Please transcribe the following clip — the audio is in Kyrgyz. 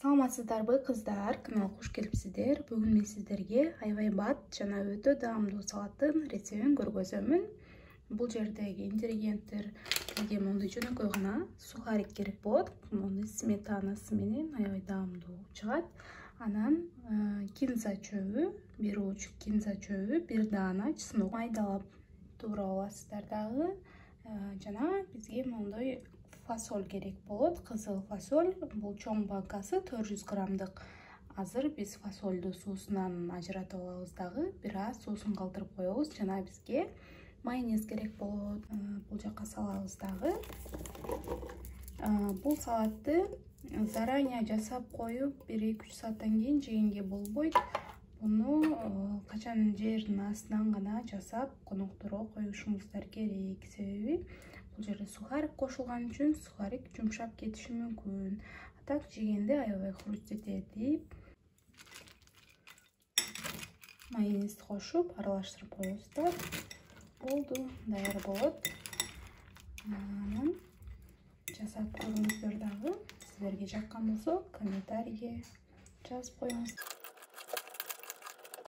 Саламатсыздарбы кыздар, каналга куш келипсиздер. Бүгүн мен сиздерге айбат жана өтө даамдуу салаттын рецептин көргөзөмүн. Бул жердеги ингредиенттер бизге моундай жөнөкөй гана сухарик керек болот. Муну сметанасы менен аябай даамдуу чыгат. Анан кинза чөбү, бир уч кинза чөбү, бир даана чеснок майдалап туура аласыздар дагы. Жана бизге моундай фасоль керек болот. Кызыл фасоль. Бул чоң банкасы 400 граммдык. Азыр биз фасольду суусунан ажыратып алабыз дагы. Бир аз суусун калтырып коебуз. Жана бизге майонез керек болот. Бул жака салабыз дагы. Бул салатты заранее жасап коюп 1-2 сааттан кийин жегенге болбойт. Буну качан жердин астынан гана жасап конокторго коюшуңуздар керек. Себеби бул жерде сухарик кошулган үчүн сухарик жумшап кетиши мүмкүн. А так жегенде аябай хрустетет дейт. Майонезди кошуп аралаштырып коебуздар. Болду, даяр болот. Анан жасап көрүңүздөр дагы. Сиздерге жаккан болсо комментарийге жазып коюңуз.